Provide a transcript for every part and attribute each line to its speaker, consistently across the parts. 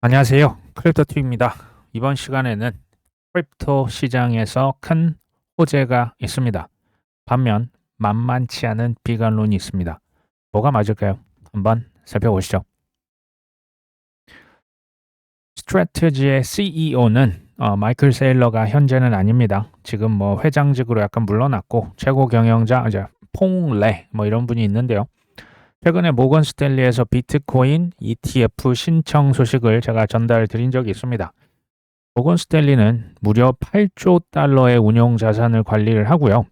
Speaker 1: 안녕하세요. 크립토투입니다. 이번 시간에는 크립토 시장에서 큰 호재가 있습니다. 반면 만만치 않은 비관론이 있습니다. 뭐가 맞을까요? 한번 살펴보시죠. 스트래티지의 CEO는 마이클 세일러가 현재는 아닙니다. 지금 뭐 회장직으로 약간 물러났고 최고 경영자 이제 퐁레 뭐 이런 분이 있는데요. 최근에 모건 스탠리에서 비트코인 ETF 신청 소식을 제가 전달 드린 적이 있습니다. 모건 스탠리는 무려 8조 달러의 운용 자산을 관리를 하고요.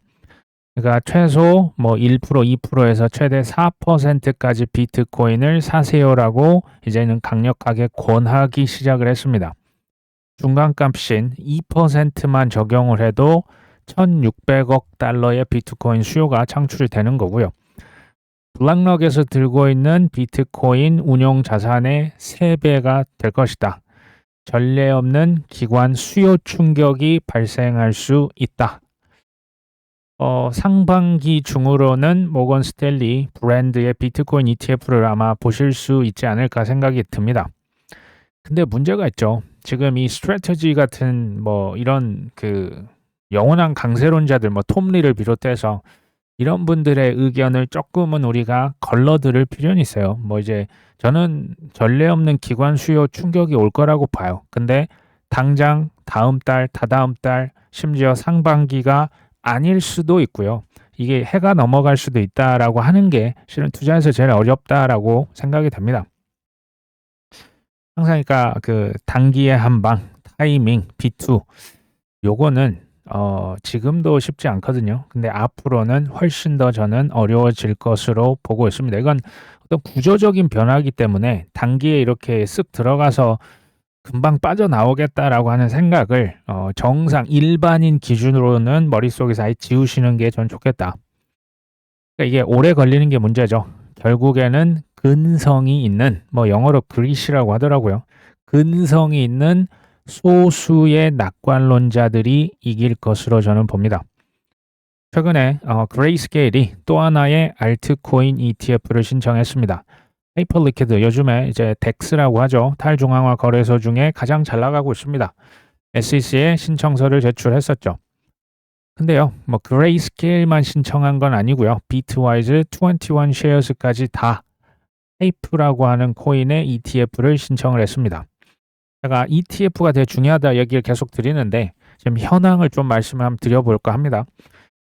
Speaker 1: 그러니까 최소 뭐 1%, 2%에서 최대 4%까지 비트코인을 사세요라고 이제는 강력하게 권하기 시작을 했습니다. 중간값인 2%만 적용을 해도 1,600억 달러의 비트코인 수요가 창출이 되는 거고요. 블랙록에서 들고 있는 비트코인 운용 자산의 3배가 될 것이다. 전례 없는 기관 수요 충격이 발생할 수 있다. 상반기 중으로는 모건 스탠리 브랜드의 비트코인 ETF를 아마 보실 수 있지 않을까 생각이 듭니다. 근데 문제가 있죠. 지금 이 스트래티지 같은 뭐 이런 그 영원한 강세론자들 뭐 톰리를 비롯해서 이런 분들의 의견을 조금은 우리가 걸러들을 필요는 있어요. 뭐 이제 저는 전례 없는 기관 수요 충격이 올 거라고 봐요. 근데 당장 다음 달, 다다음 달, 심지어 상반기가 아닐 수도 있고요. 이게 해가 넘어갈 수도 있다라고 하는 게 실은 투자에서 제일 어렵다라고 생각이 됩니다. 항상 그러니까 그 단기의 한방, 타이밍, B2 요거는 지금도 쉽지 않거든요. 근데 앞으로는 훨씬 더 저는 어려워질 것으로 보고 있습니다. 이건 어떤 구조적인 변화이기 때문에 단기에 이렇게 쓱 들어가서 금방 빠져나오겠다라고 하는 생각을 정상 일반인 기준으로는 머릿속에서 아예 지우시는 게 전 좋겠다. 그러니까 이게 오래 걸리는 게 문제죠. 결국에는 근성이 있는 뭐 영어로 그리시라고 하더라고요. 근성이 있는 소수의 낙관론자들이 이길 것으로 저는 봅니다. 최근에 그레이스케일이 또 하나의 알트코인 ETF를 신청했습니다. 페이퍼리퀴드 요즘에 이제 덱스라고 하죠. 탈중앙화 거래소 중에 가장 잘 나가고 있습니다. SEC에 신청서를 제출했었죠. 근데요, 뭐 그레이스케일만 신청한 건 아니고요. 비트와이즈 21 쉐어스까지 다 페이프라고 하는 코인의 ETF를 신청을 했습니다. 제가 ETF가 되게 중요하다 얘기를 계속 드리는데 지금 현황을 좀 말씀을 한번 드려볼까 합니다.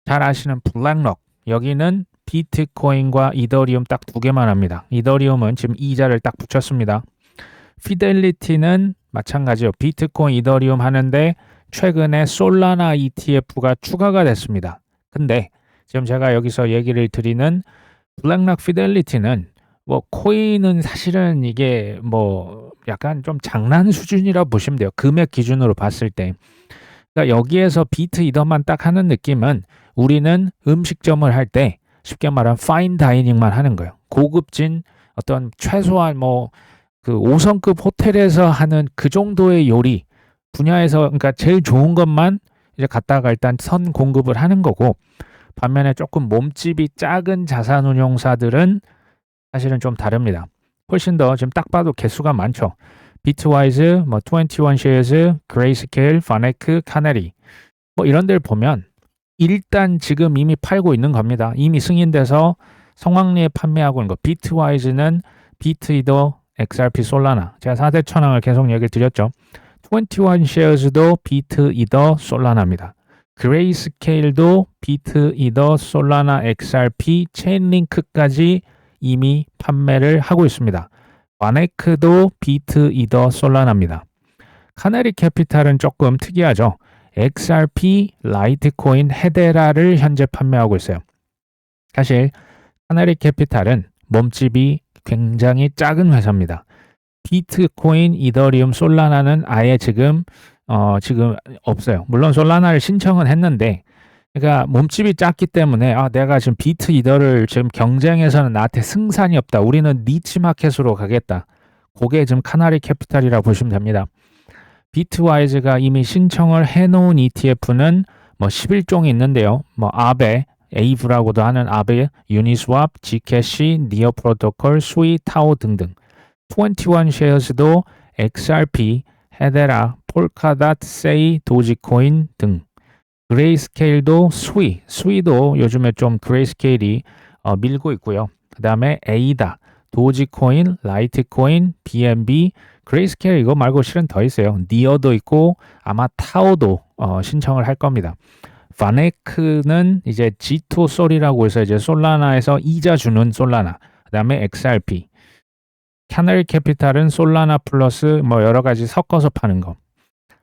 Speaker 1: 잘 아시는 블랙록 여기는 비트코인과 이더리움 딱 두 개만 합니다. 이더리움은 지금 이자를 딱 붙였습니다. 피델리티는 마찬가지요. 비트코인, 이더리움 하는데 최근에 솔라나 ETF가 추가가 됐습니다. 근데 지금 제가 여기서 얘기를 드리는 블랙록 피델리티는 뭐 코인은 사실은 이게 뭐 약간 좀 장난 수준이라 보시면 돼요. 금액 기준으로 봤을 때. 그러니까 여기에서 비트 이더만 딱 하는 느낌은 우리는 음식점을 할 때 쉽게 말하면 파인 다이닝만 하는 거예요. 고급진 어떤 최소한 뭐 그 5성급 호텔에서 하는 그 정도의 요리 분야에서 그러니까 제일 좋은 것만 이제 갖다가 일단 선 공급을 하는 거고 반면에 조금 몸집이 작은 자산운용사들은 사실은 좀 다릅니다. 훨씬 더 지금 딱 봐도 개수가 많죠. 비트와이즈, 뭐 21 쉐어즈, 그레이스케일, 파네크, 카네리 뭐 이런 데를 보면 일단 지금 이미 팔고 있는 겁니다. 이미 승인돼서 성황리에 판매하고 있는 거. 비트와이즈는 비트이더, XRP, 솔라나. 제가 4대 천왕을 계속 얘기를 드렸죠. 21 쉐어즈도 비트이더, 솔라나입니다. 그레이스케일도 비트이더, 솔라나, XRP, 체인링크까지 이미 판매를 하고 있습니다. 와네크도 비트이더, 솔라나입니다. 카네리 캐피탈은 조금 특이하죠. XRP, 라이트코인, 헤데라를 현재 판매하고 있어요. 사실 카네리 캐피탈은 몸집이 굉장히 작은 회사입니다. 비트코인, 이더리움, 솔라나는 아예 지금 없어요. 물론 솔라나를 신청은 했는데 그러니까 몸집이 작기 때문에 내가 지금 비트 이더를 지금 경쟁에서는 나한테 승산이 없다. 우리는 니치 마켓으로 가겠다. 그게 지금 카나리 캐피탈이라고 보시면 됩니다. 비트와이즈가 이미 신청을 해놓은 ETF는 뭐 11종이 있는데요. 뭐 아베, 에이브라고도 하는 아베, 유니스왑, 지캐시, 니어 프로토콜, 수이, 타오 등등. 21 쉐어스도 XRP, 헤데라, 폴카닷, 세이, 도지코인 등. 그레이스케일도 스위도 요즘에 좀 그레이스케일이 밀고 있고요. 그 다음에 에이다, 도지코인, 라이트코인, BNB, 그레이스케일 이거 말고 실은 더 있어요. 니어도 있고 아마 타오도 신청을 할 겁니다. 바네크는 이제 G2 솔이라고 해서 이제 솔라나에서 이자 주는 솔라나. 그 다음에 XRP. 캐너리 캐피탈은 솔라나 플러스 뭐 여러 가지 섞어서 파는 거.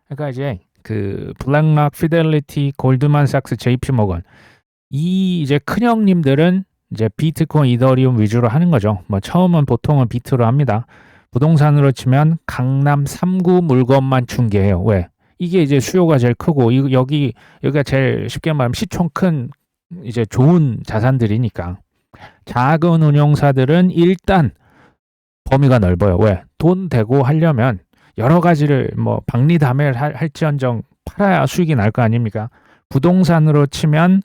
Speaker 1: 그러니까 이제 그 블랙락, 피델리티, 골드만삭스, JP모건 이 이제 큰 형님들은 이제 비트코인, 이더리움 위주로 하는 거죠. 뭐 처음은 보통은 비트로 합니다. 부동산으로 치면 강남 3구 물건만 중개해요. 왜? 이게 이제 수요가 제일 크고 여기가 제일 쉽게 말하면 시총 큰 이제 좋은 자산들이니까. 작은 운용사들은 일단 범위가 넓어요. 왜? 돈 대고 하려면 여러 가지를 뭐 박리담회를 할지언정 팔아야 수익이 날 거 아닙니까? 부동산으로 치면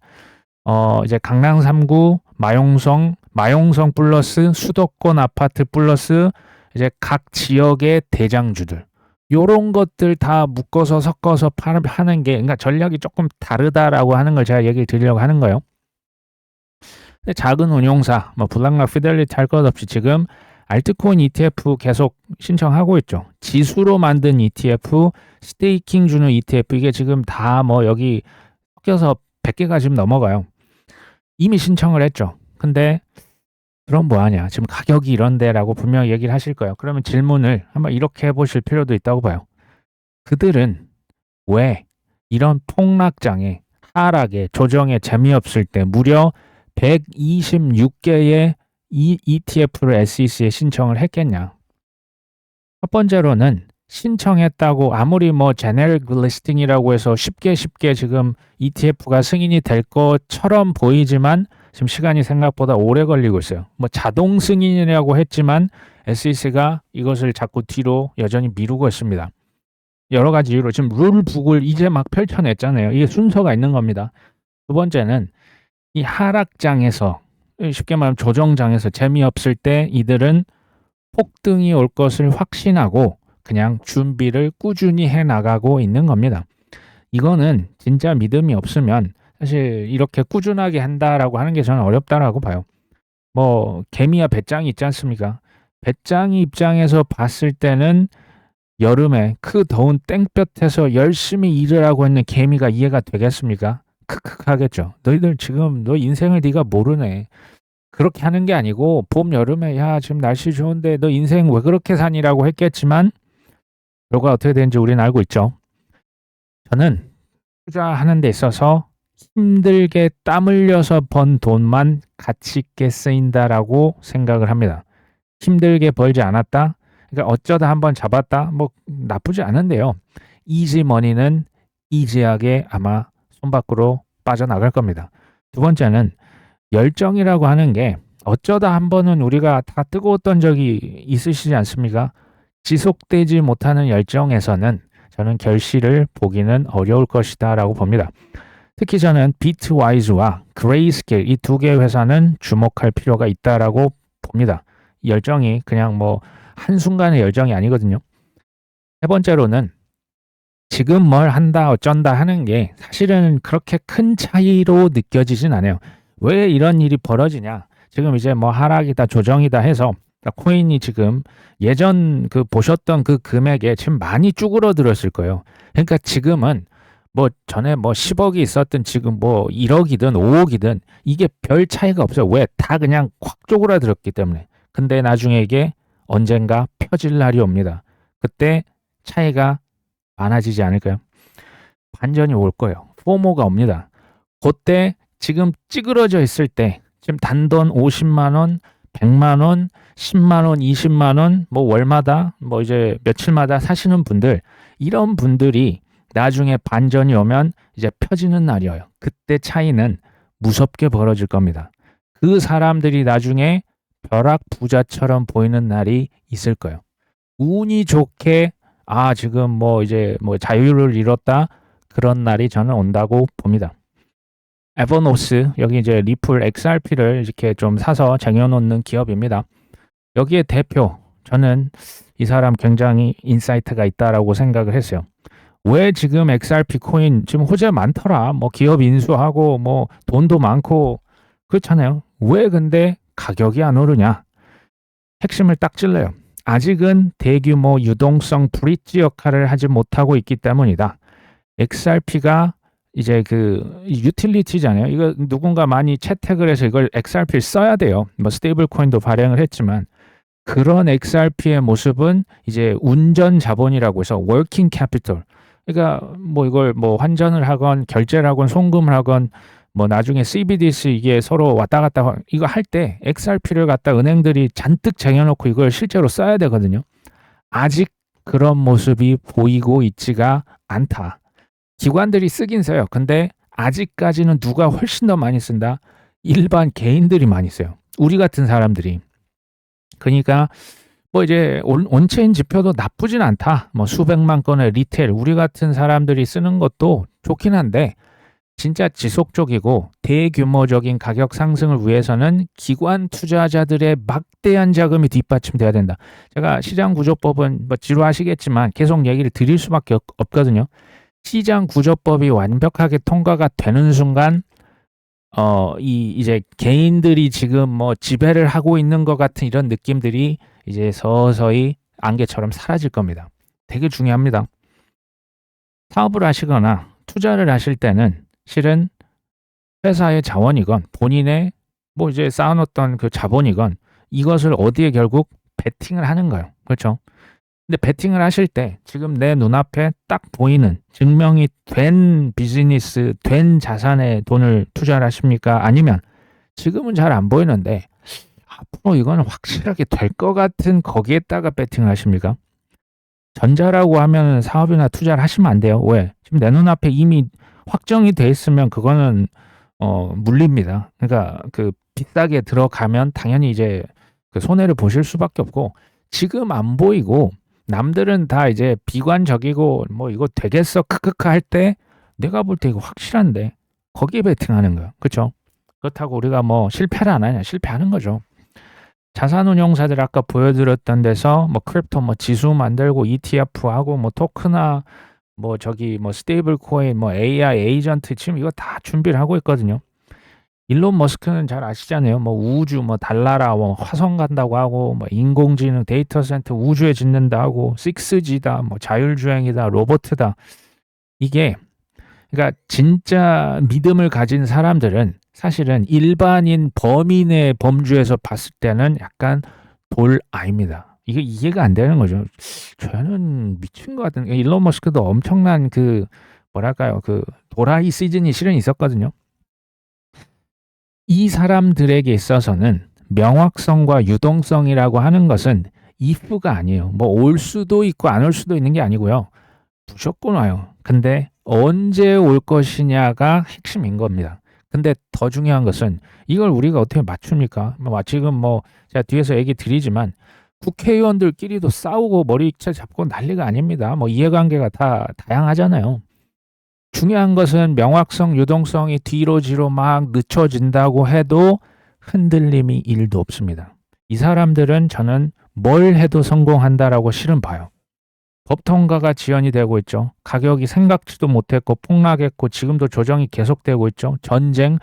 Speaker 1: 이제 강남 3구 마용성 플러스 수도권 아파트 플러스 이제 각 지역의 대장주들 요런 것들 다 묶어서 섞어서 파는 게 그러니까 전략이 조금 다르다라고 하는 걸 제가 얘기를 드리려고 하는 거예요. 근데 작은 운용사 뭐 블랙락, 피델리티 할 것 없이 지금 알트코인 ETF 계속 신청하고 있죠. 지수로 만든 ETF, 스테이킹 주는 ETF 이게 지금 다 뭐 여기 섞여서 100개가 지금 넘어가요. 이미 신청을 했죠. 근데 그럼 뭐하냐. 지금 가격이 이런데라고 분명히 얘기를 하실 거예요. 그러면 질문을 한번 이렇게 해보실 필요도 있다고 봐요. 그들은 왜 이런 폭락장에 하락에 조정에 재미없을 때 무려 126개의 이 ETF를 SEC에 신청을 했겠냐. 첫 번째로는 신청했다고 아무리 뭐 제네릭 리스팅이라고 해서 쉽게 지금 ETF가 승인이 될 것처럼 보이지만 지금 시간이 생각보다 오래 걸리고 있어요. 뭐 자동 승인이라고 했지만 SEC가 이것을 자꾸 뒤로 여전히 미루고 있습니다. 여러 가지 이유로 지금 룰북을 이제 막 펼쳐냈잖아요. 이게 순서가 있는 겁니다. 두 번째는 이 하락장에서 쉽게 말하면 조정장에서 재미없을 때 이들은 폭등이 올 것을 확신하고 그냥 준비를 꾸준히 해나가고 있는 겁니다. 이거는 진짜 믿음이 없으면 사실 이렇게 꾸준하게 한다라고 하는 게 저는 어렵다라고 봐요. 뭐 개미야 배짱이 있지 않습니까? 배짱이 입장에서 봤을 때는 여름에 그 더운 땡볕에서 열심히 일을 하고 있는 개미가 이해가 되겠습니까? 크크 하겠죠. 너희들 지금 너 인생을 네가 모르네. 그렇게 하는 게 아니고 봄 여름에 야 지금 날씨 좋은데 너 인생 왜 그렇게 사니라고 했겠지만 결과 어떻게 되는지 우리는 알고 있죠. 저는 투자하는 데 있어서 힘들게 땀 흘려서 번 돈만 가치 있게 쓰인다라고 생각을 합니다. 힘들게 벌지 않았다. 그러니까 어쩌다 한번 잡았다. 뭐 나쁘지 않은데요. 이지 머니는 이지하게 아마 손 밖으로 빠져나갈 겁니다. 두 번째는 열정이라고 하는 게 어쩌다 한 번은 우리가 다 뜨거웠던 적이 있으시지 않습니까? 지속되지 못하는 열정에서는 저는 결실을 보기는 어려울 것이다 라고 봅니다. 특히 저는 비트와이즈와 그레이스케일 이 두 개의 회사는 주목할 필요가 있다라고 봅니다. 이 열정이 그냥 뭐 한순간의 열정이 아니거든요. 세 번째로는 지금 뭘 한다 어쩐다 하는 게 사실은 그렇게 큰 차이로 느껴지진 않아요. 왜 이런 일이 벌어지냐? 지금 이제 뭐 하락이다 조정이다 해서 코인이 지금 예전 그 보셨던 그 금액에 지금 많이 쭈그러들었을 거예요. 그러니까 지금은 뭐 전에 뭐 10억이 있었든 지금 뭐 1억이든 5억이든 이게 별 차이가 없어요. 왜? 다 그냥 콱 쪼그라들었기 때문에. 근데 나중에 이게 언젠가 펴질 날이 옵니다. 그때 차이가 많아지지 않을까요? 반전이 올 거예요. 포모가 옵니다. 그때 지금 찌그러져 있을 때 지금 단돈 50만 원, 100만 원, 10만 원, 20만 원, 뭐 월마다 뭐 이제 며칠마다 사시는 분들 이런 분들이 나중에 반전이 오면 이제 펴지는 날이에요. 그때 차이는 무섭게 벌어질 겁니다. 그 사람들이 나중에 벼락 부자처럼 보이는 날이 있을 거예요. 운이 좋게 지금 뭐 이제 뭐 자유를 잃었다 그런 날이 저는 온다고 봅니다. 에버노스 여기 이제 리플 XRP를 이렇게 좀 사서 쟁여놓는 기업입니다. 여기에 대표 저는 이 사람 굉장히 인사이트가 있다라고 생각을 했어요. 왜 지금 XRP 코인 지금 호재 많더라. 뭐 기업 인수하고 뭐 돈도 많고 그렇잖아요. 왜 근데 가격이 안 오르냐? 핵심을 딱 찔러요. 아직은 대규모 유동성 브릿지 역할을 하지 못하고 있기 때문이다. XRP가 이제 그 유틸리티잖아요. 이거 누군가 많이 채택을 해서 이걸 XRP를 써야 돼요. 뭐 스테이블 코인도 발행을 했지만 그런 XRP의 모습은 이제 운전 자본이라고 해서 워킹 캐피털. 그러니까 뭐 이걸 뭐 환전을 하건 결제를 하건 송금을 하건 뭐 나중에 CBDC 이게 서로 왔다 갔다 이거 할 때 XRP를 갖다 은행들이 잔뜩 쟁여놓고 이걸 실제로 써야 되거든요. 아직 그런 모습이 보이고 있지가 않다. 기관들이 쓰긴 써요. 근데 아직까지는 누가 훨씬 더 많이 쓴다? 일반 개인들이 많이 써요. 우리 같은 사람들이. 그러니까 뭐 이제 온체인 지표도 나쁘진 않다. 뭐 수백만 건의 리테일 우리 같은 사람들이 쓰는 것도 좋긴 한데 진짜 지속적이고 대규모적인 가격 상승을 위해서는 기관 투자자들의 막대한 자금이 뒷받침돼야 된다. 제가 시장구조법은 뭐 지루하시겠지만 계속 얘기를 드릴 수밖에 없거든요. 시장구조법이 완벽하게 통과가 되는 순간 이제 개인들이 지금 뭐 지배를 하고 있는 것 같은 이런 느낌들이 이제 서서히 안개처럼 사라질 겁니다. 되게 중요합니다. 사업을 하시거나 투자를 하실 때는 실은 회사의 자원이건 본인의 뭐 이제 쌓아놓던 그 자본이건 이것을 어디에 결국 베팅을 하는 거예요. 그렇죠? 근데 베팅을 하실 때 지금 내 눈앞에 딱 보이는 증명이 된 비즈니스, 된 자산에 돈을 투자를 하십니까? 아니면 지금은 잘 안 보이는데 앞으로 이거는 확실하게 될 것 같은 거기에다가 베팅을 하십니까? 전자라고 하면 사업이나 투자를 하시면 안 돼요. 왜? 지금 내 눈앞에 이미 확정이 돼 있으면 그거는 물립니다. 그러니까 그 비싸게 들어가면 당연히 이제 그 손해를 보실 수밖에 없고 지금 안 보이고 남들은 다 이제 비관적이고 뭐 이거 되겠어 크크크 할 때 내가 볼 때 이거 확실한데 거기에 베팅하는 거야. 그렇죠? 그렇다고 우리가 뭐 실패를 안 하냐? 실패하는 거죠. 자산운용사들 아까 보여드렸던 데서 뭐 크립토 뭐 지수 만들고 ETF 하고 뭐 토크나 뭐 저기 뭐 스테이블 코인 뭐 AI 에이전트 지금 이거 다 준비를 하고 있거든요. 일론 머스크는 잘 아시잖아요. 뭐 우주 뭐 달나라 뭐 화성 간다고 하고 뭐 인공지능 데이터 센터 우주에 짓는다 하고 6G다 뭐 자율주행이다 로봇이다. 이게 그러니까 진짜 믿음을 가진 사람들은 사실은 일반인 범인의 범주에서 봤을 때는 약간 돌 아닙니다. 이게 이해가 안 되는 거죠. 저는 미친 것 같은 일론 머스크도 엄청난 그 뭐랄까요 그 도라이 시즌이 실은 있었거든요. 이 사람들에게 있어서는 명확성과 유동성이라고 하는 것은 if가 아니에요. 뭐 올 수도 있고 안 올 수도 있는 게 아니고요. 무조건 와요. 근데 언제 올 것이냐가 핵심인 겁니다. 근데 더 중요한 것은 이걸 우리가 어떻게 맞춥니까? 뭐 지금 뭐 제가 뒤에서 얘기 드리지만 국회의원들끼리도 싸우고 머리채 잡고 난리가 아닙니다. 뭐 이해관계가 다 다양하잖아요. 중요한 것은 명확성, 유동성이 뒤로 막 늦춰진다고 해도 흔들림이 1도 없습니다. 이 사람들은 저는 뭘 해도 성공한다라고 실은 봐요. 법 통과가 지연이 되고 있죠. 가격이 생각지도 못했고 폭락했고 지금도 조정이 계속되고 있죠. 전쟁,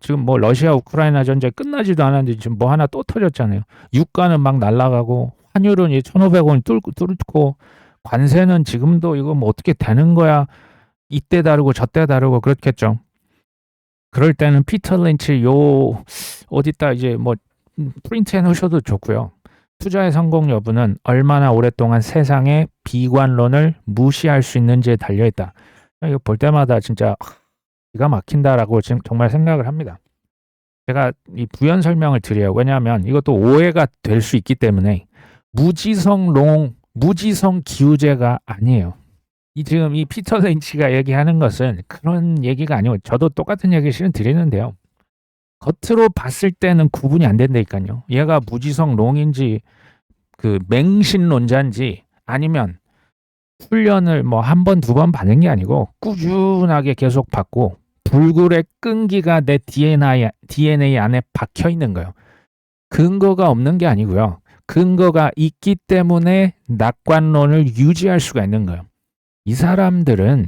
Speaker 1: 지금 뭐 러시아 우크라이나 전쟁 끝나지도 않았는데 지금 뭐 하나 또 터졌잖아요. 유가는 막 날아가고 환율은 1,500원 뚫고 관세는 지금도 이거 뭐 어떻게 되는 거야. 이때 다르고 저때 다르고 그렇겠죠. 그럴 때는 피터 린치 요 어디다 이제 뭐 프린트 해놓으셔도 좋고요. 투자의 성공 여부는 얼마나 오랫동안 세상의 비관론을 무시할 수 있는지에 달려있다. 이거 볼 때마다 진짜 기가 막힌다라고 지금 정말 생각을 합니다. 제가 이 부연 설명을 드려요. 왜냐하면 이것도 오해가 될 수 있기 때문에 무지성 기우제가 아니에요. 지금 이 피터 린치가 얘기하는 것은 그런 얘기가 아니고 저도 똑같은 얘기 실은 드리는데요. 겉으로 봤을 때는 구분이 안 된다니까요. 얘가 무지성 롱인지 그 맹신론자인지 아니면 훈련을 뭐 한 번, 두 번 받는 게 아니고 꾸준하게 계속 받고 불굴의 끈기가 내 DNA 안에 박혀 있는 거예요. 근거가 없는 게 아니고요. 근거가 있기 때문에 낙관론을 유지할 수가 있는 거예요. 이 사람들은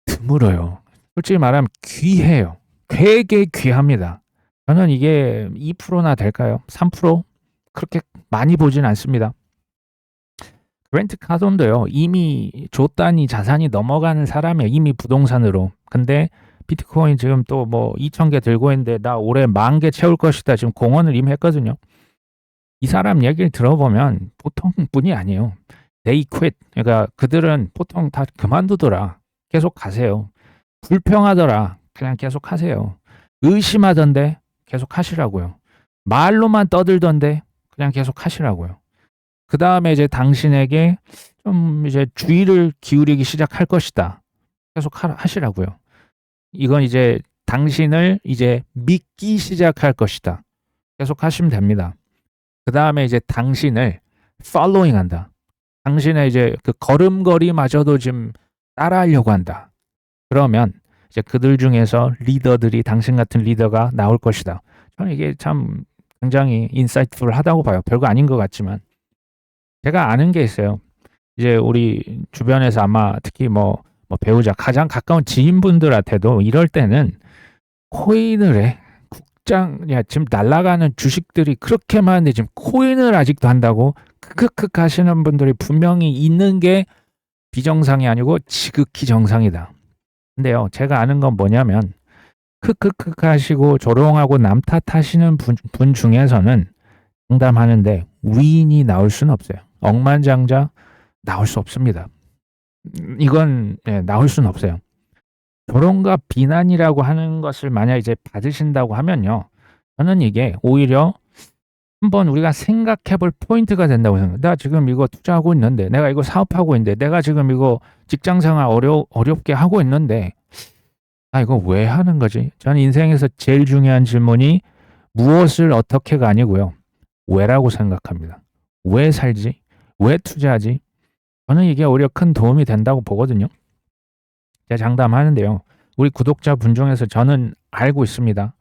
Speaker 1: 드물어요. 솔직히 말하면 귀해요. 되게 귀합니다. 저는 이게 2%나 될까요? 3%? 그렇게 많이 보진 않습니다. 그랜트 카돈도요. 이미 조 단위 자산이 넘어가는 사람이에요. 이미 부동산으로. 근데 비트코인 지금 또 뭐 2,000개 들고 있는데 나 올해 10,000개 채울 것이다. 지금 공언을 이미 했거든요. 이 사람 얘기를 들어보면 보통 분이 아니에요. They quit. 그러니까 그들은 보통 다 그만두더라. 계속 가세요. 불평하더라. 그냥 계속 하세요. 의심하던데 계속 하시라고요. 말로만 떠들던데 그냥 계속 하시라고요. 그 다음에 이제 당신에게 좀 이제 주의를 기울이기 시작할 것이다. 계속 하시라고요. 이건 이제 당신을 이제 믿기 시작할 것이다. 계속 하시면 됩니다. 그 다음에 이제 당신을 following 한다. 당신의 이제 그 걸음걸이마저도 지금 따라하려고 한다. 그러면 이제 그들 중에서 리더들이 당신 같은 리더가 나올 것이다. 저는 이게 참 굉장히 인사이트풀하다고 봐요. 별거 아닌 것 같지만 제가 아는 게 있어요. 이제 우리 주변에서 아마 특히 뭐 배우자 가장 가까운 지인분들한테도 이럴 때는 코인을 해. 야, 지금 날아가는 주식들이 그렇게 많은데 지금 코인을 아직도 한다고 크크크 하시는 분들이 분명히 있는 게 비정상이 아니고 지극히 정상이다. 근데요, 제가 아는 건 뭐냐면 크크크 하시고 조롱하고 남 탓하시는 분 중에서는 장담하는데 위인이 나올 수는 없어요. 억만장자 나올 수 없습니다. 이건 나올 수는 없어요. 조롱과 비난이라고 하는 것을 만약 이제 받으신다고 하면요. 저는 이게 오히려 한번 우리가 생각해 볼 포인트가 된다고 생각해요. 나 지금 이거 투자하고 있는데, 내가 이거 사업하고 있는데, 내가 지금 이거 직장생활 어렵게 하고 있는데, 이거 왜 하는 거지? 저는 인생에서 제일 중요한 질문이 무엇을 어떻게가 아니고요. 왜라고 생각합니다. 왜 살지? 왜 투자하지? 저는 이게 오히려 큰 도움이 된다고 보거든요. 제가 장담하는데요. 우리 구독자분 중에서 저는 알고 있습니다.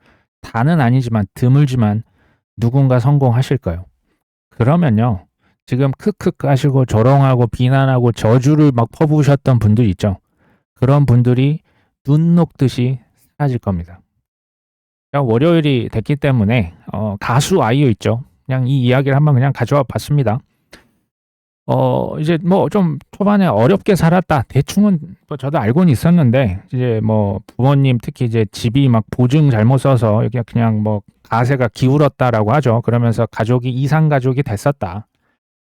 Speaker 1: 다는 아니지만 드물지만 누군가 성공하실까요? 그러면요. 지금 크크크 하시고 조롱하고 비난하고 저주를 막 퍼부으셨던 분들 있죠. 그런 분들이 눈 녹듯이 사라질 겁니다. 월요일이 됐기 때문에 가수 아이유 있죠. 그냥 이 이야기를 한번 그냥 가져와 봤습니다. 이제 뭐 좀 초반에 어렵게 살았다. 대충은 뭐 저도 알고는 있었는데 이제 뭐 부모님 특히 이제 집이 막 보증 잘못 써서 이게 그냥 뭐 가세가 기울었다라고 하죠. 그러면서 가족이 이상 가족이 됐었다.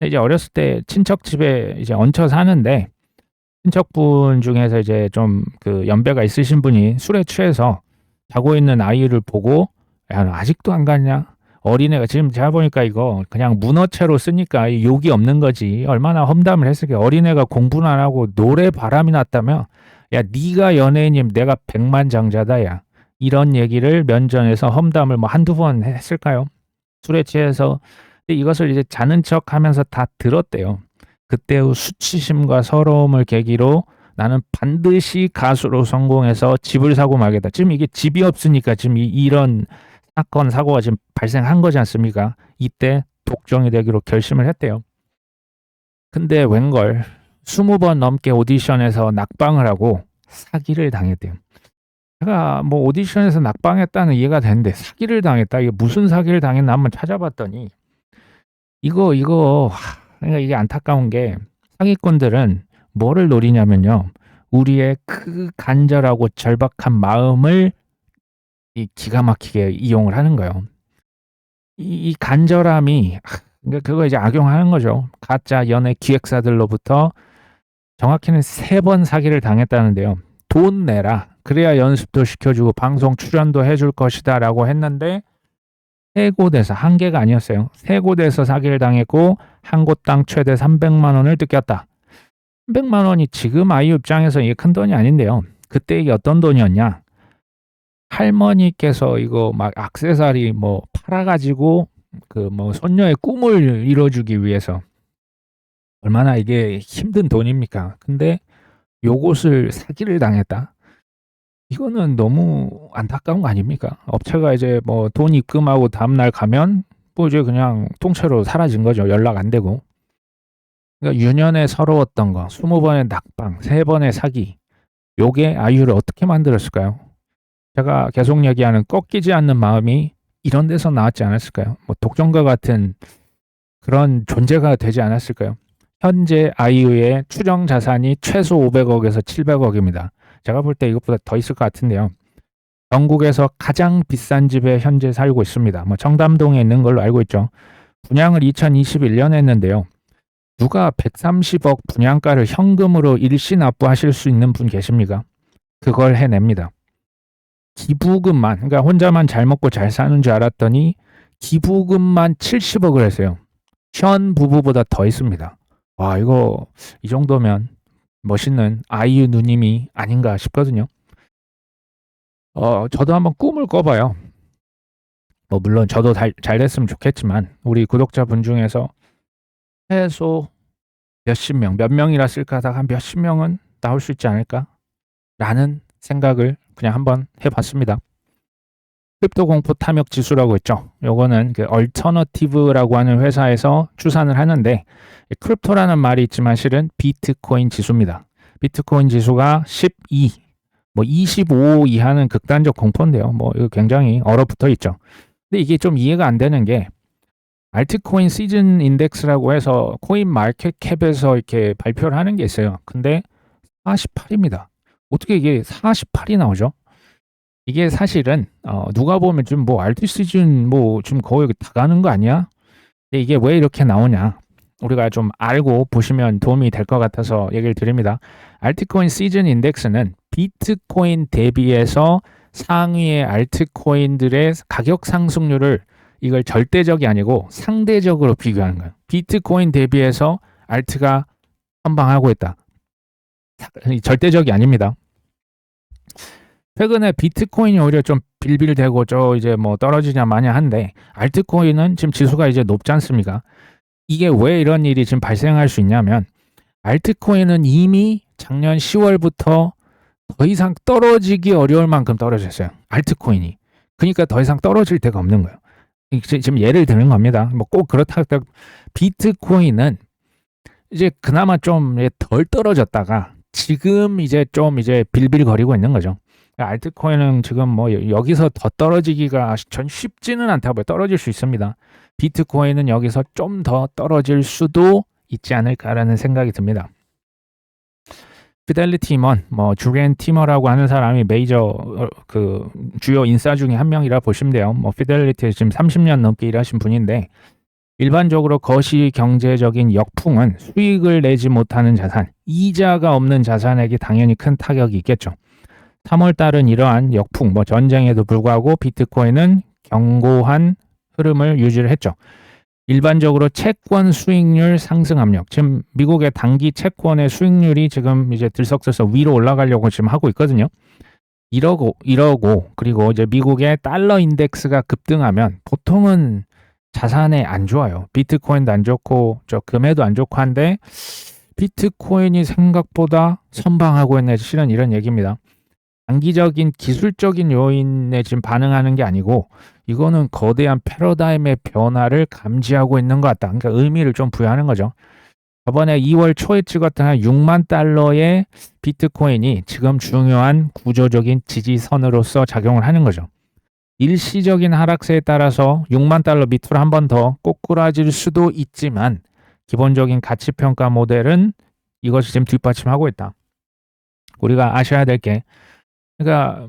Speaker 1: 이제 어렸을 때 친척 집에 이제 얹혀 사는데 친척분 중에서 이제 좀 그 연배가 있으신 분이 술에 취해서 자고 있는 아이를 보고 야, 너 아직도 안 갔냐? 어린애가 지금 제가 보니까 이거 그냥 문어체로 쓰니까 욕이 없는 거지. 얼마나 험담을 했을게. 어린애가 공부는 안 하고 노래 바람이 났다며. 야, 네가 연예인이면 내가 백만장자다. 야. 이런 얘기를 면전에서 험담을 뭐 한두 번 했을까요? 술에 취해서. 근데 이것을 이제 자는 척하면서 다 들었대요. 그때의 수치심과 서러움을 계기로 나는 반드시 가수로 성공해서 집을 사고 말겠다. 지금 이게 집이 없으니까 지금 이런 사건 사고가 지금 발생한 거지 않습니까? 이때 독종이 되기로 결심을 했대요. 근데 웬걸 20번 넘게 오디션에서 낙방을 하고 사기를 당했대요. 제가 뭐 오디션에서 낙방했다는 이해가 되는데 사기를 당했다. 이게 무슨 사기를 당했나 한번 찾아봤더니 그러니까 이게 안타까운 게 사기꾼들은 뭐를 노리냐면요. 우리의 그 간절하고 절박한 마음을 기가 막히게 이용을 하는 거예요. 이 간절함이 그러니까 그거 이제 악용하는 거죠. 가짜 연예 기획사들로부터 정확히는 3번 사기를 당했다는데요. 돈 내라. 그래야 연습도 시켜주고 방송 출연도 해줄 것이다 라고 했는데 3곳에서 한 개가 아니었어요. 3곳에서 사기를 당했고 한 곳당 최대 300만 원을 뜯겼다. 300만 원이 지금 아이유 입장에서 이게 큰 돈이 아닌데요. 그때 이게 어떤 돈이었냐? 할머니께서 이거 막 액세서리 뭐 팔아가지고 그 뭐 손녀의 꿈을 이뤄주기 위해서 얼마나 이게 힘든 돈입니까? 근데 요것을 사기를 당했다. 이거는 너무 안타까운 거 아닙니까? 업체가 이제 뭐 돈 입금하고 다음날 가면 뭐 이제 그냥 통째로 사라진 거죠. 연락 안 되고. 그러니까 유년에 서러웠던 거, 20번의 낙방, 3번의 사기. 요게 아이유를 어떻게 만들었을까요? 제가 계속 얘기하는 꺾이지 않는 마음이 이런 데서 나왔지 않았을까요? 뭐 독점과 같은 그런 존재가 되지 않았을까요? 현재 아이유의 추정 자산이 최소 500억에서 700억입니다. 제가 볼 때 이것보다 더 있을 것 같은데요. 전국에서 가장 비싼 집에 현재 살고 있습니다. 뭐 청담동에 있는 걸로 알고 있죠. 분양을 2021년에 했는데요. 누가 130억 분양가를 현금으로 일시 납부하실 수 있는 분 계십니까? 그걸 해냅니다. 기부금만, 그러니까 혼자만 잘 먹고 잘 사는 줄 알았더니 기부금만 70억을 했어요. 현 부부보다 더 있습니다. 와, 이거 이 정도면 멋있는 아이유 누님이 아닌가 싶거든요. 저도 한번 꿈을 꿔봐요. 뭐 물론 저도 잘 됐으면 좋겠지만 우리 구독자분 중에서 최소 몇십 명, 몇 명이라 쓸까 하다가 한 몇십 명은 나올 수 있지 않을까? 라는 생각을 그냥 한번 해봤습니다. 크립토 공포 탐욕 지수라고 했죠. 요거는 그 얼터너티브라고 하는 회사에서 추산을 하는데 크립토라는 말이 있지만 실은 비트코인 지수입니다. 비트코인 지수가 12, 뭐 25 이하는 극단적 공포인데요. 뭐 이거 굉장히 얼어붙어 있죠. 근데 이게 좀 이해가 안 되는 게 알트코인 시즌 인덱스라고 해서 코인 마켓 캡에서 이렇게 발표를 하는 게 있어요. 근데 48입니다. 어떻게 이게 48이 나오죠? 이게 사실은 누가 보면 좀 뭐 알트 시즌 뭐 좀 거의 다 가는 거 아니야? 근데 이게 왜 이렇게 나오냐? 우리가 좀 알고 보시면 도움이 될 것 같아서 얘기를 드립니다. 알트코인 시즌 인덱스는 비트코인 대비해서 상위의 알트코인들의 가격 상승률을 이걸 절대적이 아니고 상대적으로 비교하는 거예요. 비트코인 대비해서 알트가 선방하고 있다. 절대적이 아닙니다. 최근에 비트코인이 오히려 좀 빌빌대고 저 이제 뭐 떨어지냐 마냐 한데 알트코인은 지금 지수가 이제 높지 않습니까? 이게 왜 이런 일이 지금 발생할 수 있냐면 알트코인은 이미 작년 10월부터 더 이상 떨어지기 어려울 만큼 떨어졌어요. 알트코인이. 그러니까 더 이상 떨어질 데가 없는 거예요. 지금 예를 드는 겁니다. 뭐 꼭 그렇다고 비트코인은 이제 그나마 좀 덜 떨어졌다가 지금 이제 좀 이제 빌빌거리고 있는 거죠. 알트코인은 지금 뭐 여기서 더 떨어지기가 전 쉽지는 않다고요. 떨어질 수 있습니다. 비트코인은 여기서 좀 더 떨어질 수도 있지 않을까라는 생각이 듭니다. 피델리티 임원, 뭐 주리엔 티머라고 하는 사람이 메이저 그 주요 인사 중에 한 명이라 보시면 돼요. 뭐 피델리티에 지금 30년 넘게 일하신 분인데 일반적으로 거시 경제적인 역풍은 수익을 내지 못하는 자산, 이자가 없는 자산에게 당연히 큰 타격이 있겠죠. 3월 달은 이러한 역풍, 뭐 전쟁에도 불구하고 비트코인은 견고한 흐름을 유지를 했죠. 일반적으로 채권 수익률 상승 압력. 지금 미국의 단기 채권의 수익률이 지금 이제 들썩들썩 위로 올라가려고 지금 하고 있거든요. 이러고 그리고 이제 미국의 달러 인덱스가 급등하면 보통은 자산에 안 좋아요. 비트코인도 안 좋고 저 금에도 안 좋고 한데 비트코인이 생각보다 선방하고 있네. 실은 이런 얘기입니다. 단기적인 기술적인 요인에 지금 반응하는 게 아니고 이거는 거대한 패러다임의 변화를 감지하고 있는 것 같다. 그러니까 의미를 좀 부여하는 거죠. 저번에 2월 초에 찍었던 한 6만 달러의 비트코인이 지금 중요한 구조적인 지지선으로서 작용을 하는 거죠. 일시적인 하락세에 따라서 6만 달러 밑으로 한 번 더 꼬꾸라질 수도 있지만 기본적인 가치평가 모델은 이것이 지금 뒷받침하고 있다. 우리가 아셔야 될 게 그러니까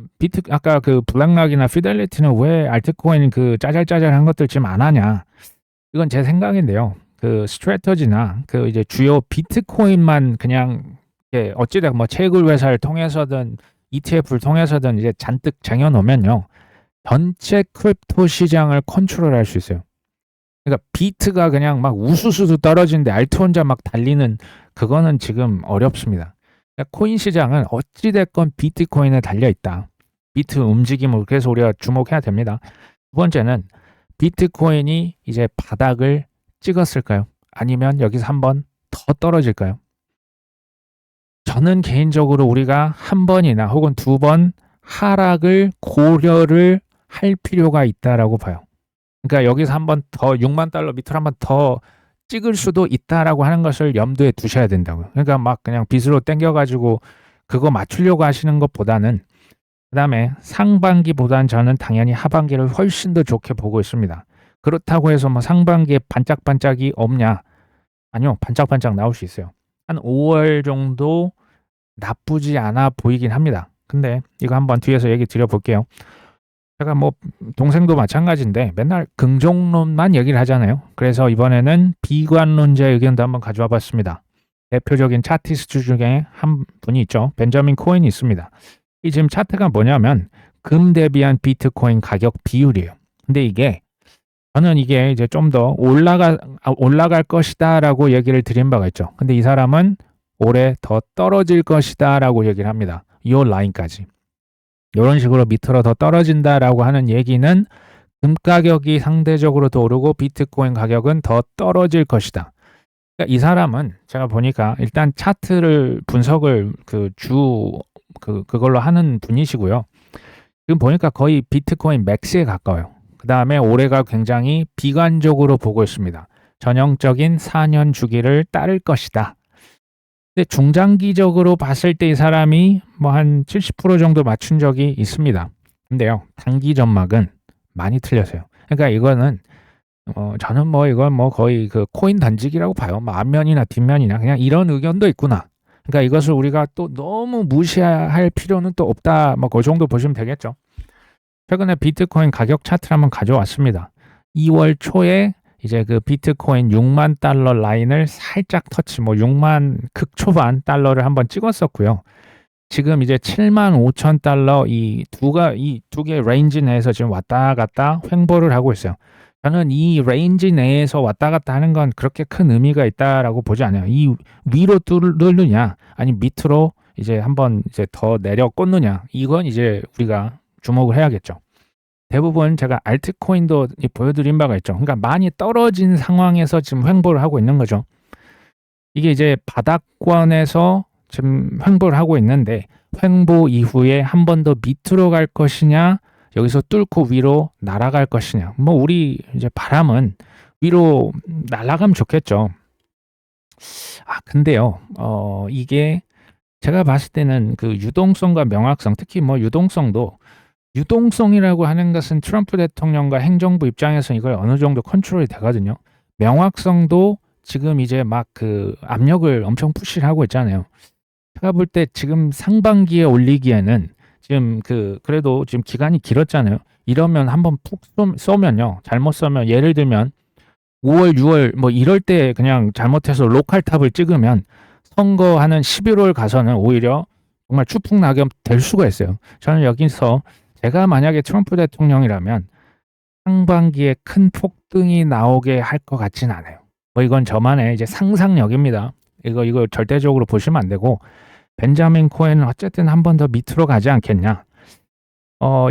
Speaker 1: 아까 그 블랙락이나 피델리티는 왜 알트코인 그 짜잘짜잘한 것들 지금 안 하냐? 이건 제 생각인데요. 그 스트래터지나 그 이제 주요 비트코인만 그냥 어찌됐건 뭐 채굴 회사를 통해서든 ETF를 통해서든 이제 잔뜩 쟁여놓으면요. 전체 크립토 시장을 컨트롤할 수 있어요. 그러니까 비트가 그냥 막 우수수수 떨어지는데 알트 혼자 막 달리는 그거는 지금 어렵습니다. 그러니까 코인 시장은 어찌됐건 비트코인에 달려있다. 비트 움직임을 그래서 우리가 주목해야 됩니다. 두 번째는 비트코인이 이제 바닥을 찍었을까요? 아니면 여기서 한번 더 떨어질까요? 저는 개인적으로 우리가 한 번이나 혹은 두 번 하락을 고려를 할 필요가 있다라고 봐요. 그러니까 여기서 한번 더 6만 달러 밑으로 한번 더 찍을 수도 있다라고 하는 것을 염두에 두셔야 된다고요. 그러니까 막 그냥 빚으로 땡겨가지고 그거 맞추려고 하시는 것보다는 그다음에 상반기보다는 저는 당연히 하반기를 훨씬 더 좋게 보고 있습니다. 그렇다고 해서 뭐 상반기에 반짝반짝이 없냐? 아니요, 반짝반짝 나올 수 있어요. 한 5월 정도 나쁘지 않아 보이긴 합니다. 근데 이거 한번 뒤에서 얘기 드려볼게요. 제가 뭐 동생도 마찬가지인데 맨날 긍정론만 얘기를 하잖아요. 그래서 이번에는 비관론자의 의견도 한번 가져와 봤습니다. 대표적인 차티스트 중에 한 분이 있죠. 벤저민 코엔이 있습니다. 이 지금 차트가 뭐냐면 금 대비한 비트코인 가격 비율이에요. 근데 이게 저는 이게 이제 좀 더 올라갈 것이다라고 얘기를 드린 바가 있죠. 근데 이 사람은 올해 더 떨어질 것이다라고 얘기를 합니다. 이 라인까지. 이런 식으로 밑으로 더 떨어진다라고 하는 얘기는 금 가격이 상대적으로 더 오르고 비트코인 가격은 더 떨어질 것이다. 그러니까 이 사람은 제가 보니까 일단 차트를 분석을 그걸로 하는 분이시고요. 지금 보니까 거의 비트코인 맥스에 가까워요. 그 다음에 올해가 굉장히 비관적으로 보고 있습니다. 전형적인 4년 주기를 따를 것이다. 근데 중장기적으로 봤을 때 이 사람이 뭐 한 70% 정도 맞춘 적이 있습니다. 근데요, 단기 전망은 많이 틀렸어요. 그러니까 이거는 저는 뭐 이건 뭐 거의 그 코인 던지기라고 봐요. 뭐 앞면이나 뒷면이나 그냥 이런 의견도 있구나. 그러니까 이것을 우리가 또 너무 무시할 필요는 또 없다. 뭐 그 정도 보시면 되겠죠. 최근에 비트코인 가격 차트를 한번 가져왔습니다. 2월 초에 이제 그 비트코인 6만 달러 라인을 살짝 터치, 뭐 6만 극초반 달러를 한번 찍었었고요. 지금 이제 7만 5천 달러 이 두 개 레인지 내에서 지금 왔다 갔다 횡보를 하고 있어요. 저는 이 레인지 내에서 왔다 갔다 하는 건 그렇게 큰 의미가 있다라고 보지 않아요. 이 위로 뚫느냐, 아니 밑으로 이제 한번 이제 더 내려 꽂느냐, 이건 이제 우리가 주목을 해야겠죠. 대부분 제가 알트코인도 보여드린 바가 있죠. 그러니까 많이 떨어진 상황에서 지금 횡보를 하고 있는 거죠. 이게 이제 바닥권에서 지금 횡보를 하고 있는데 횡보 이후에 한 번 더 밑으로 갈 것이냐, 여기서 뚫고 위로 날아갈 것이냐. 뭐 우리 이제 바람은 위로 날아가면 좋겠죠. 근데요. 이게 제가 봤을 때는 그 유동성과 명확성, 특히 뭐 유동성이라고 하는 것은 트럼프 대통령과 행정부 입장에서 이걸 어느 정도 컨트롤이 되거든요. 명확성도 지금 이제 막 그 압력을 엄청 푸시를 하고 있잖아요. 제가 볼 때 지금 상반기에 올리기에는 지금 그래도 지금 기간이 길었잖아요. 이러면 한번 푹 쏘면요. 잘못 쏘면 예를 들면 5월, 6월 뭐 이럴 때 그냥 잘못해서 로컬 탑을 찍으면 선거하는 11월 가서는 오히려 정말 추풍낙엽 될 수가 있어요. 저는 여기서 제가 만약에 트럼프 대통령이라면 상반기에 큰 폭등이 나오게 할 것 같진 않아요. 뭐 이건 저만의 이제 상상력입니다. 이거 절대적으로 보시면 안 되고, 벤자민 코엔은 어쨌든 한 번 더 밑으로 가지 않겠냐.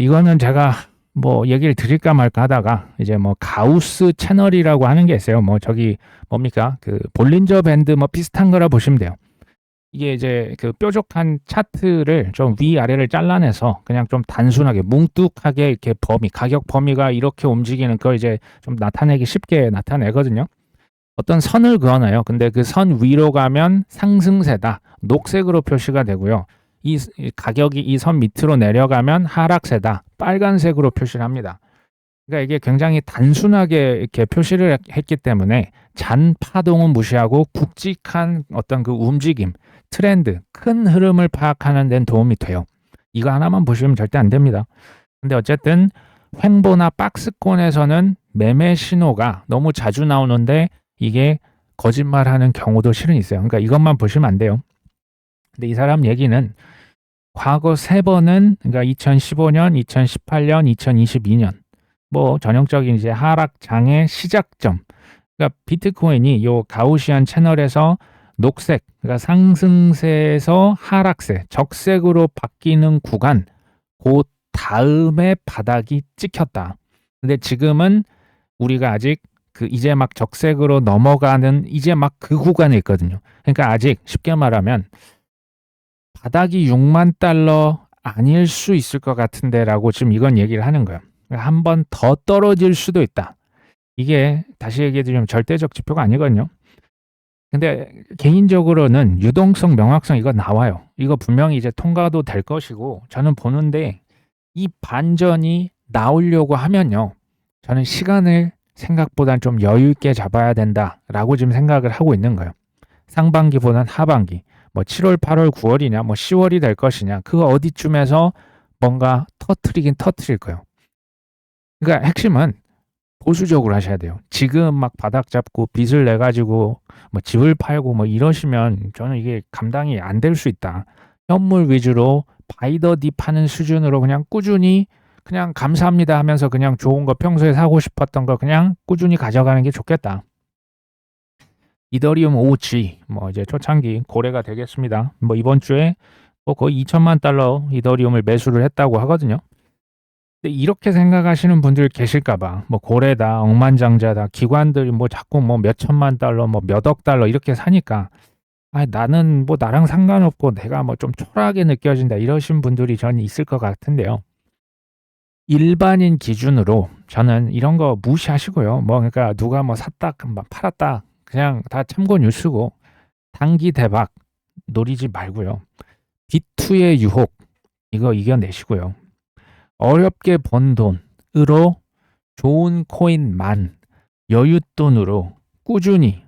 Speaker 1: 이거는 제가 뭐 얘기를 드릴까 말까 하다가 이제 뭐 가우스 채널이라고 하는 게 있어요. 뭐 저기 뭡니까? 그 볼린저 밴드 뭐 비슷한 거라 보시면 돼요. 이게 이제 그 뾰족한 차트를 좀 위아래를 잘라내서 그냥 좀 단순하게 뭉뚝하게 이렇게 가격 범위가 이렇게 움직이는 거 이제 좀 나타내기 쉽게 나타내거든요. 어떤 선을 그어놔요. 근데 그 선 위로 가면 상승세다. 녹색으로 표시가 되고요. 이 가격이 이 선 밑으로 내려가면 하락세다. 빨간색으로 표시를 합니다. 그러니까 이게 굉장히 단순하게 이렇게 표시를 했기 때문에 잔 파동은 무시하고 굵직한 어떤 그 움직임, 트렌드, 큰 흐름을 파악하는 데는 도움이 돼요. 이거 하나만 보시면 절대 안 됩니다. 근데 어쨌든 횡보나 박스권에서는 매매 신호가 너무 자주 나오는데 이게 거짓말하는 경우도 실은 있어요. 그러니까 이것만 보시면 안 돼요. 근데 이 사람 얘기는 과거 3번은 그러니까 2015년, 2018년, 2022년 뭐 전형적인 이제 하락장의 시작점. 그러니까 비트코인이 요 가우시안 채널에서 녹색, 그러니까 상승세에서 하락세, 적색으로 바뀌는 구간, 그 다음에 바닥이 찍혔다. 근데 지금은 우리가 아직 이제 막 적색으로 넘어가는 이제 막 그 구간에 있거든요. 그러니까 아직 쉽게 말하면 바닥이 6만 달러 아닐 수 있을 것 같은데라고 지금 이건 얘기를 하는 거예요. 한 번 더 떨어질 수도 있다. 이게 다시 얘기해 드리면 절대적 지표가 아니거든요. 근데 개인적으로는 유동성, 명확성 이거 나와요. 이거 분명히 이제 통과도 될 것이고 저는 보는데 이 반전이 나오려고 하면요. 저는 시간을 생각보단 좀 여유 있게 잡아야 된다라고 지금 생각을 하고 있는 거예요. 상반기보단 하반기. 뭐 7월, 8월, 9월이냐, 뭐 10월이 될 것이냐. 그거 어디쯤에서 뭔가 터트리긴 터트릴 거예요. 그러니까 핵심은 보수적으로 하셔야 돼요. 지금 막 바닥 잡고 빚을 내 가지고 뭐 집을 팔고 뭐 이러시면 저는 이게 감당이 안 될 수 있다. 현물 위주로 바이 더 딥 하는 수준으로 그냥 꾸준히 그냥 감사합니다 하면서 그냥 좋은 거 평소에 사고 싶었던 거 그냥 꾸준히 가져가는 게 좋겠다. 이더리움 OG 뭐 이제 초창기 고래가 되겠습니다. 뭐 이번 주에 뭐 거의 2천만 달러 이더리움을 매수를 했다고 하거든요. 근데 이렇게 생각하시는 분들 계실까 봐. 뭐 고래다, 억만장자다, 기관들이 뭐 자꾸 뭐 몇천만 달러, 뭐 몇억 달러 이렇게 사니까 아, 나는 뭐 나랑 상관없고 내가 뭐 좀 초라하게 느껴진다 이러신 분들이 저는 있을 것 같은데요. 일반인 기준으로 저는 이런 거 무시하시고요. 뭐 그러니까 누가 뭐 샀다, 막 팔았다 그냥 다 참고 뉴스고 단기 대박 노리지 말고요. B2의 유혹 이거 이겨내시고요. 어렵게 번 돈으로 좋은 코인만 여윳돈으로 꾸준히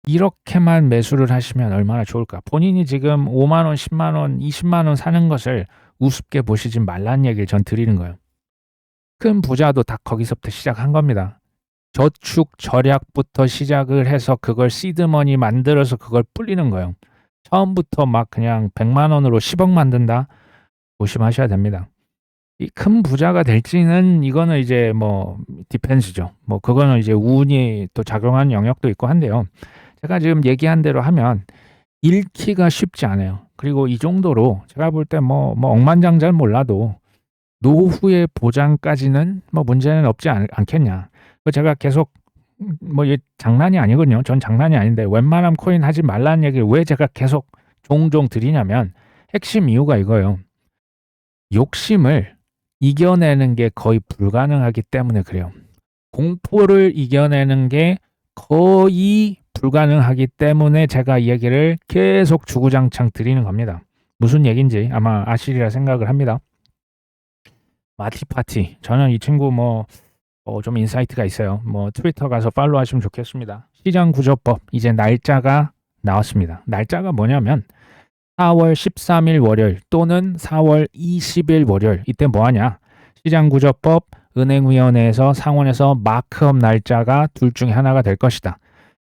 Speaker 1: 이렇게만 매수를 하시면 얼마나 좋을까. 본인이 지금 5만 원, 10만 원, 20만 원 사는 것을 우습게 보시지 말라는 얘기를 전 드리는 거예요. 큰 부자도 다 거기서부터 시작한 겁니다. 저축 절약부터 시작을 해서 그걸 시드머니 만들어서 그걸 불리는 거예요. 처음부터 막 그냥 100만 원으로 10억 만든다? 조심하셔야 됩니다. 이 큰 부자가 될지는 이거는 이제 뭐 디펜스죠. 뭐 그거는 이제 운이 또 작용하는 영역도 있고 한데요. 제가 지금 얘기한 대로 하면 잃기가 쉽지 않아요. 그리고 이 정도로 제가 볼 때 뭐 억만장자는 몰라도 노후의 보장까지는 뭐 문제는 없지 않겠냐. 제가 계속 뭐 이게 장난이 아니거든요. 전 장난이 아닌데 웬만하면 코인 하지 말라는 얘기를 왜 제가 계속 종종 드리냐면 핵심 이유가 이거예요. 욕심을 이겨내는 게 거의 불가능하기 때문에 그래요. 공포를 이겨내는 게 거의 불가능하기 때문에 제가 이 얘기를 계속 주구장창 드리는 겁니다. 무슨 얘기인지 아마 아시리라 생각을 합니다. 마티파티. 저는 이 친구 좀 인사이트가 있어요. 뭐 트위터 가서 팔로우 하시면 좋겠습니다. 시장구조법 이제 날짜가 나왔습니다. 날짜가 뭐냐면 4월 13일 월요일 또는 4월 20일 월요일 이때 뭐하냐. 시장구조법 은행위원회에서 상원에서 마크업 날짜가 둘 중에 하나가 될 것이다.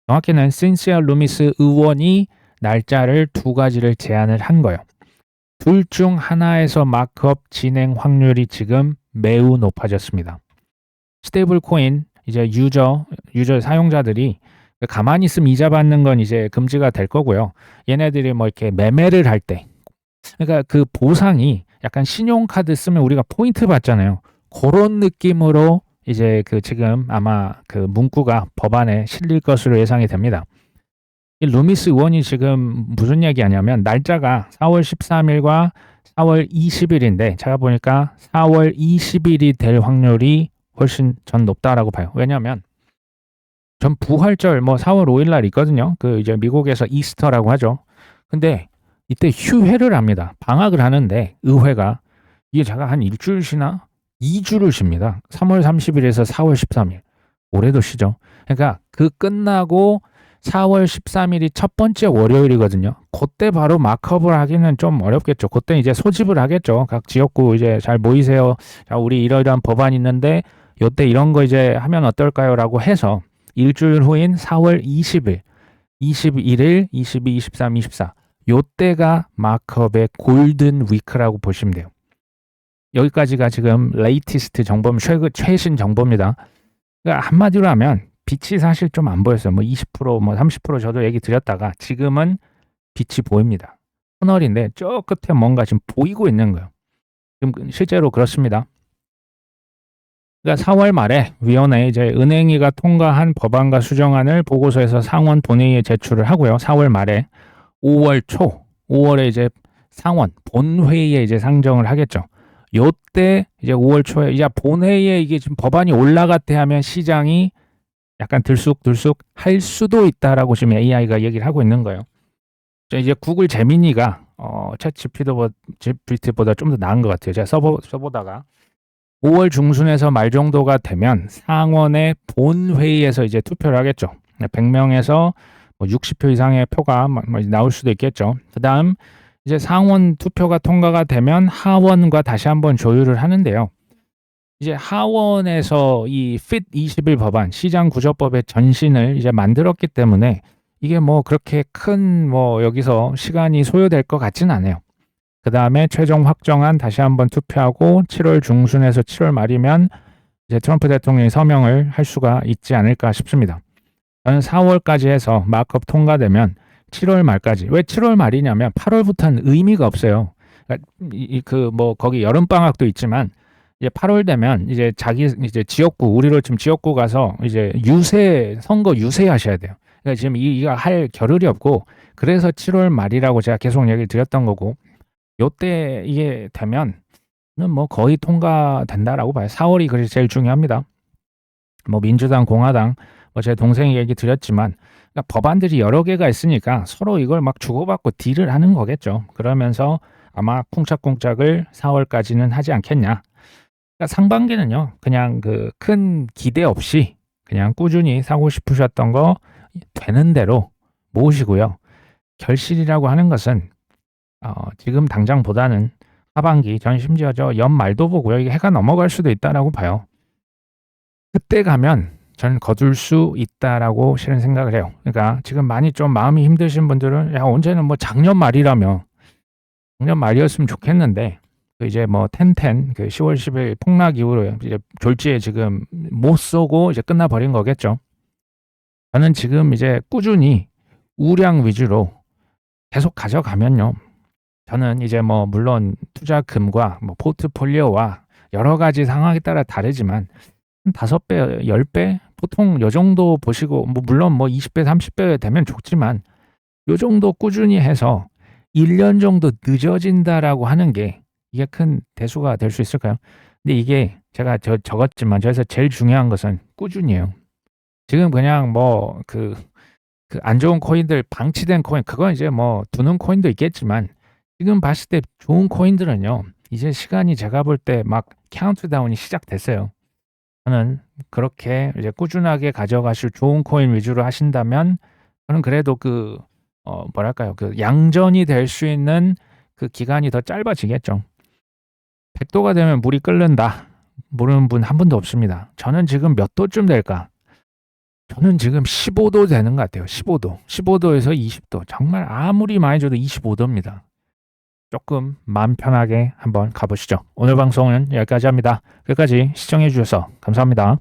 Speaker 1: 정확히는 신시아 루미스 의원이 날짜를 두 가지를 제안을 한 거예요. 둘 중 하나에서 마크업 진행 확률이 지금 매우 높아졌습니다. 스테이블 코인 이제 유저 사용자들이 가만히 있으면 이자 받는 건 이제 금지가 될 거고요. 얘네들이 뭐 이렇게 매매를 할 때 그러니까 그 보상이 약간 신용카드 쓰면 우리가 포인트 받잖아요. 그런 느낌으로 이제 그 지금 아마 그 문구가 법안에 실릴 것으로 예상이 됩니다. 이 루미스 의원이 지금 무슨 얘기하냐면 날짜가 4월 13일과 4월 20일인데 제가 보니까 4월 20일이 될 확률이 훨씬 전 높다라고 봐요. 왜냐하면 전 부활절 4월 5일 날 있거든요. 그 이제 미국에서 이스터라고 하죠. 근데 이때 휴회를 합니다. 방학을 하는데 의회가 이게 제가 한 일주일 쉬나 2주를 쉽니다. 3월 30일에서 4월 13일. 올해도 쉬죠. 그러니까 그 끝나고 4월 13일이 첫 번째 월요일이거든요. 그때 바로 마크업을 하기는 좀 어렵겠죠. 그때 이제 소집을 하겠죠. 각 지역구 이제 잘 모이세요. 자, 우리 이러이러한 법안이 있는데 요때 이런 거 이제 하면 어떨까요? 라고 해서 일주일 후인 4월 20일, 21일, 22, 23, 24 요때가 마크업의 골든 위크라고 보시면 돼요. 여기까지가 지금 레이티스트 정보입니다. 최신 정보입니다. 그러니까 한마디로 하면 빛이 사실 좀 안 보였어요. 20%, 30% 저도 얘기 드렸다가 지금은 빛이 보입니다. 터널인데 저 끝에 뭔가 지금 보이고 있는 거예요. 지금 실제로 그렇습니다. 그러니까 4월 말에 위원회 이제 은행위가 통과한 법안과 수정안을 보고서에서 상원 본회의에 제출을 하고요. 4월 말에 5월에 이제 상원 본회의에 이제 상정을 하겠죠. 요때 이제 5월 초에 이제 본회의에 이게 지금 법안이 올라갔대 하면 시장이 약간 들쑥들쑥 할 수도 있다라고 지금 AI가 얘기를 하고 있는 거예요. 이제 구글 제미니가 챗 GPT보다 좀 더 나은 것 같아요. 제가 써보다가 5월 중순에서 말 정도가 되면 상원의 본회의에서 이제 투표를 하겠죠. 100명에서 뭐 60표 이상의 표가 나올 수도 있겠죠. 그 다음 이제 상원 투표가 통과가 되면 하원과 다시 한번 조율을 하는데요. 이제 하원에서 이 fit 21 법안 시장구조법의 전신을 이제 만들었기 때문에 이게 뭐 그렇게 큰 뭐 여기서 시간이 소요될 것 같지는 않아요. 그 다음에 최종 확정안 다시 한번 투표하고 7월 중순에서 7월 말이면 이제 트럼프 대통령이 서명을 할 수가 있지 않을까 싶습니다. 저는 4월까지 해서 마크업 통과되면 7월 말까지. 왜 7월 말이냐면 8월부터는 의미가 없어요. 그러니까 뭐 거기 여름 방학도 있지만 이제 8월 되면 이제 자기 이제 지역구 우리로 지금 지역구 가서 이제 선거 유세하셔야 돼요. 그러니까 지금 이가 할 겨를이 없고 그래서 7월 말이라고 제가 계속 얘기를 드렸던 거고 요때 이게 되면 뭐 거의 통과된다라고 봐요. 4월이 그래서 제일 중요합니다. 뭐 민주당, 공화당, 뭐 제 동생이 얘기 드렸지만 그러니까 법안들이 여러 개가 있으니까 서로 이걸 막 주고받고 딜을 하는 거겠죠. 그러면서 아마 쿵짝쿵짝을 4월까지는 하지 않겠냐. 그러니까 상반기는요, 그냥 그 큰 기대 없이 그냥 꾸준히 사고 싶으셨던 거 되는 대로 모으시고요. 결실이라고 하는 것은 지금 당장보다는 하반기, 전 심지어 저 연말도 보고요. 이게 해가 넘어갈 수도 있다라고 봐요. 그때 가면 저는 거둘 수 있다라고 실은 생각을 해요. 그러니까 지금 많이 좀 마음이 힘드신 분들은 야 언제는 뭐 작년 말이라며 작년 말이었으면 좋겠는데 이제 뭐 텐텐 그 10월 10일 폭락 이후로 이제 졸지에 지금 못 쏘고 이제 끝나버린 거겠죠. 저는 지금 이제 꾸준히 우량 위주로 계속 가져가면요. 저는 이제 뭐 물론 투자금과 뭐 포트폴리오와 여러 가지 상황에 따라 다르지만 5배, 10배 보통 요 정도 보시고 뭐 물론 뭐 20배, 30배 되면 좋지만 요 정도 꾸준히 해서 1년 정도 늦어진다라고 하는 게 이게 큰 대수가 될 수 있을까요? 근데 이게 제가 적었지만 저에서 제일 중요한 것은 꾸준히에요. 지금 그냥 뭐 그 안 좋은 코인들 방치된 코인 그건 이제 뭐 두는 코인도 있겠지만 지금 봤을 때 좋은 코인들은요. 이제 시간이 제가 볼 때 막 카운트다운이 시작됐어요. 저는 그렇게 이제 꾸준하게 가져가실 좋은 코인 위주로 하신다면 저는 그래도 뭐랄까요? 그 양전이 될 수 있는 그 기간이 더 짧아지겠죠. 100도가 되면 물이 끓는다. 모르는 분 한 분도 없습니다. 저는 지금 몇 도쯤 될까? 저는 지금 15도 되는 것 같아요. 15도. 15도에서 20도. 정말 아무리 많이 줘도 25도입니다. 조금 마음 편하게 한번 가보시죠. 오늘 방송은 여기까지 합니다. 끝까지 시청해 주셔서 감사합니다.